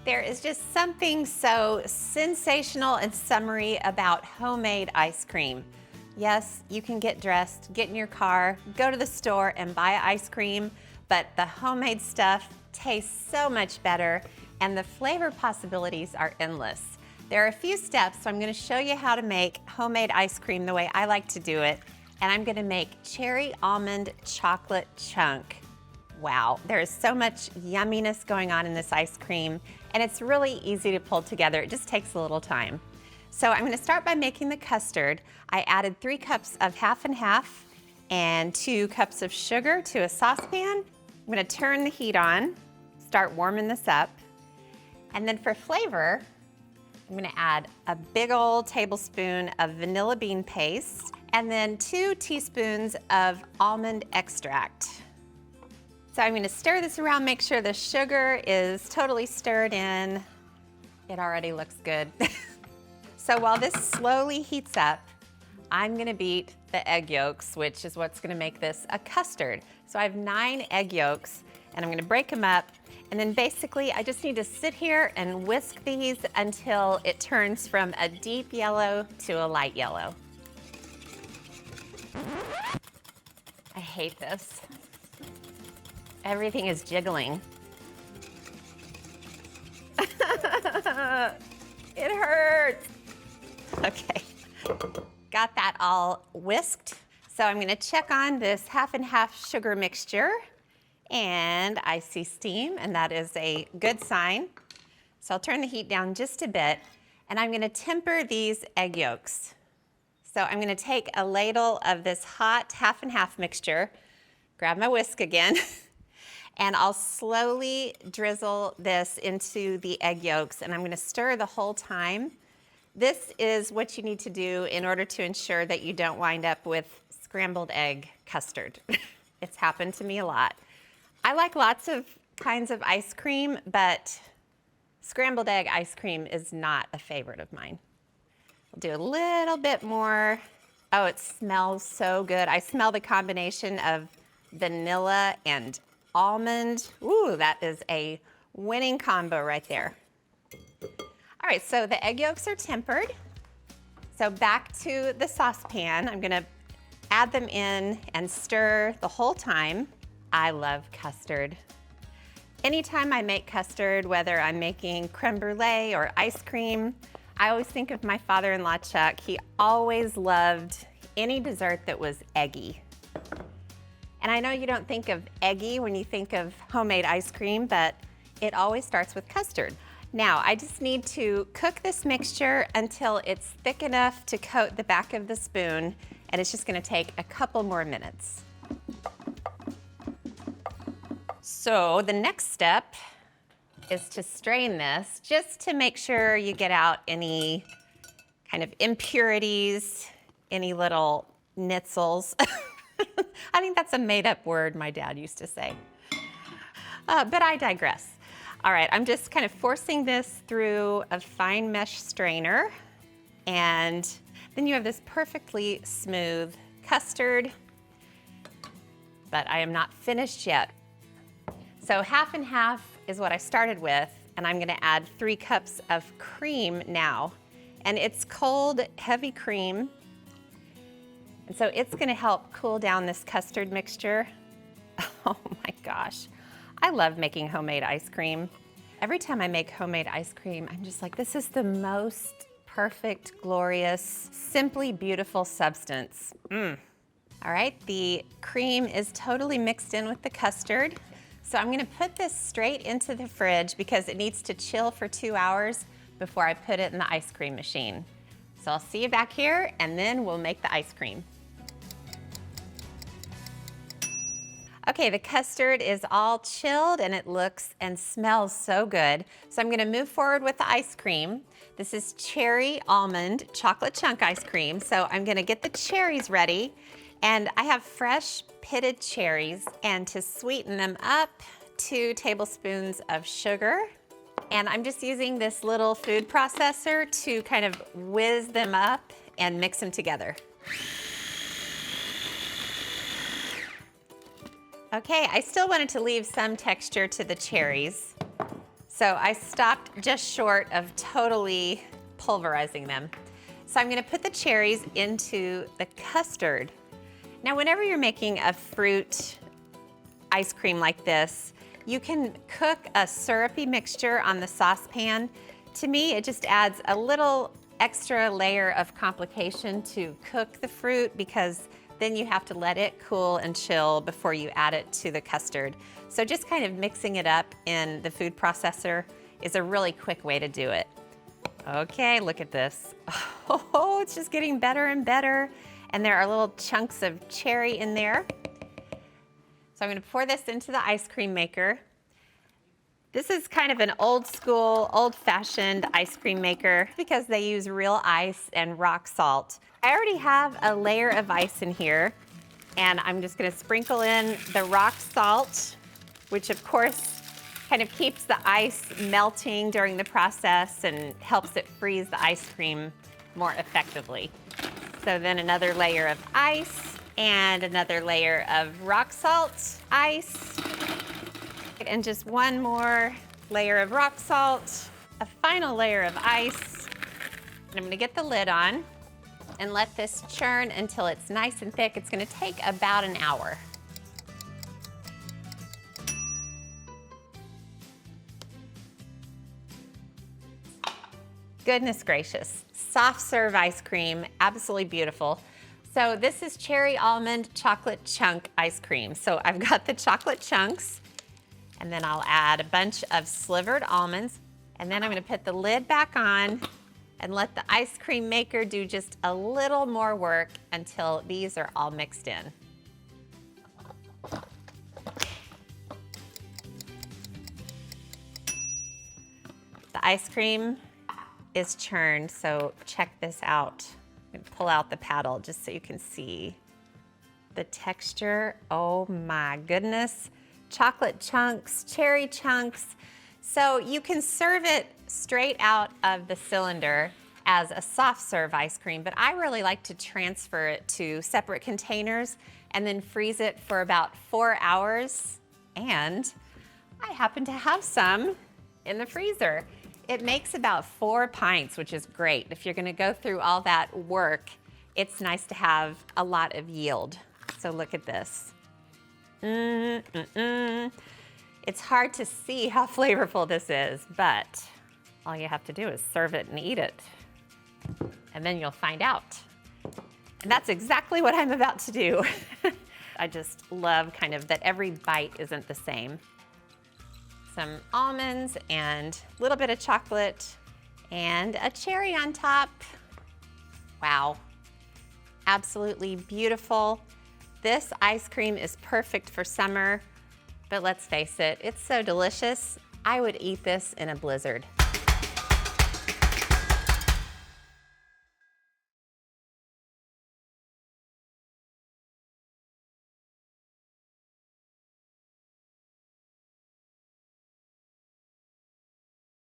There is just something so sensational and summery about homemade ice cream. Yes, you can get dressed, get in your car, go to the store and buy ice cream, but the homemade stuff tastes so much better and the flavor possibilities are endless. There are a few steps, so I'm going to show you how to make homemade ice cream the way I like to do it, and I'm going to make cherry almond chocolate chunk. Wow, there is so much yumminess going on in this ice cream, and it's really easy to pull together. It just takes a little time. So I'm going to start by making the custard. I added 3 cups of half and half and 2 cups of sugar to a saucepan. I'm going to turn the heat on, start warming this up, and then for flavor, I'm going to add a big old tablespoon of vanilla bean paste and then 2 teaspoons of almond extract. So I'm going to stir this around, make sure the sugar is totally stirred in. It already looks good. So while this slowly heats up, I'm going to beat the egg yolks, which is what's going to make this a custard. So I have 9 egg yolks, and I'm going to break them up. And then basically, I just need to sit here and whisk these until it turns from a deep yellow to a light yellow. I hate this. Everything is jiggling. It hurts. Okay, got that all whisked. So I'm gonna check on this half and half sugar mixture, and I see steam, and that is a good sign. So I'll turn the heat down just a bit, and I'm gonna temper these egg yolks. So I'm gonna take a ladle of this hot half and half mixture, grab my whisk again, and I'll slowly drizzle this into the egg yolks, and I'm gonna stir the whole time. This is what you need to do in order to ensure that you don't wind up with scrambled egg custard. It's happened to me a lot. I like lots of kinds of ice cream, but scrambled egg ice cream is not a favorite of mine. I'll do a little bit more. Oh, it smells so good. I smell the combination of vanilla and almond. Ooh, that is a winning combo right there. All right, so the egg yolks are tempered. So back to the saucepan. I'm gonna add them in and stir the whole time. I love custard. Anytime I make custard, whether I'm making creme brulee or ice cream, I always think of my father-in-law, Chuck. He always loved any dessert that was eggy. And I know you don't think of eggy when you think of homemade ice cream, but it always starts with custard. Now, I just need to cook this mixture until it's thick enough to coat the back of the spoon, and it's just gonna take a couple more minutes. So the next step is to strain this, just to make sure you get out any kind of impurities, any little nitzels. I think that's a made-up word my dad used to say. But I digress. All right, I'm just kind of forcing this through a fine mesh strainer, and then you have this perfectly smooth custard, but I am not finished yet. So half and half is what I started with, and I'm gonna add 3 cups of cream now. And it's cold, heavy cream, and so it's gonna help cool down this custard mixture. Oh my gosh. I love making homemade ice cream. Every time I make homemade ice cream, I'm just like, this is the most perfect, glorious, simply beautiful substance. All right, the cream is totally mixed in with the custard. So I'm gonna put this straight into the fridge because it needs to chill for 2 hours before I put it in the ice cream machine. So I'll see you back here, and then we'll make the ice cream. Okay, the custard is all chilled and it looks and smells so good. So I'm gonna move forward with the ice cream. This is cherry almond chocolate chunk ice cream. So I'm gonna get the cherries ready, and I have fresh pitted cherries, and to sweeten them up, 2 tablespoons of sugar. And I'm just using this little food processor to kind of whiz them up and mix them together. Okay, I still wanted to leave some texture to the cherries. So I stopped just short of totally pulverizing them. So I'm gonna put the cherries into the custard. Now, whenever you're making a fruit ice cream like this, you can cook a syrupy mixture on the saucepan. To me, it just adds a little extra layer of complication to cook the fruit because then you have to let it cool and chill before you add it to the custard. So just kind of mixing it up in the food processor is a really quick way to do it. Okay, look at this. Oh, it's just getting better and better. And there are little chunks of cherry in there. So I'm gonna pour this into the ice cream maker. This is kind of an old school, old-fashioned ice cream maker because they use real ice and rock salt. I already have a layer of ice in here, and I'm just gonna sprinkle in the rock salt, which of course kind of keeps the ice melting during the process and helps it freeze the ice cream more effectively. So then another layer of ice and another layer of rock salt ice. And just one more layer of rock salt, a final layer of ice. And I'm gonna get the lid on and let this churn until it's nice and thick. It's gonna take about an hour. Goodness gracious, soft serve ice cream, absolutely beautiful. So this is cherry almond chocolate chunk ice cream. So I've got the chocolate chunks, and then I'll add a bunch of slivered almonds, and then I'm gonna put the lid back on and let the ice cream maker do just a little more work until these are all mixed in. The ice cream is churned, so check this out. I'm gonna pull out the paddle just so you can see the texture. Oh my goodness. Chocolate chunks, cherry chunks. So you can serve it straight out of the cylinder as a soft serve ice cream, but I really like to transfer it to separate containers and then freeze it for about 4 hours. And I happen to have some in the freezer. It makes about 4 pints, which is great. If you're gonna go through all that work, it's nice to have a lot of yield. So look at this. It's hard to see how flavorful this is, but all you have to do is serve it and eat it. And then you'll find out. And that's exactly what I'm about to do. I just love kind of that every bite isn't the same. Some almonds and a little bit of chocolate and a cherry on top. Wow, absolutely beautiful. This ice cream is perfect for summer, but let's face it, it's so delicious. I would eat this in a blizzard.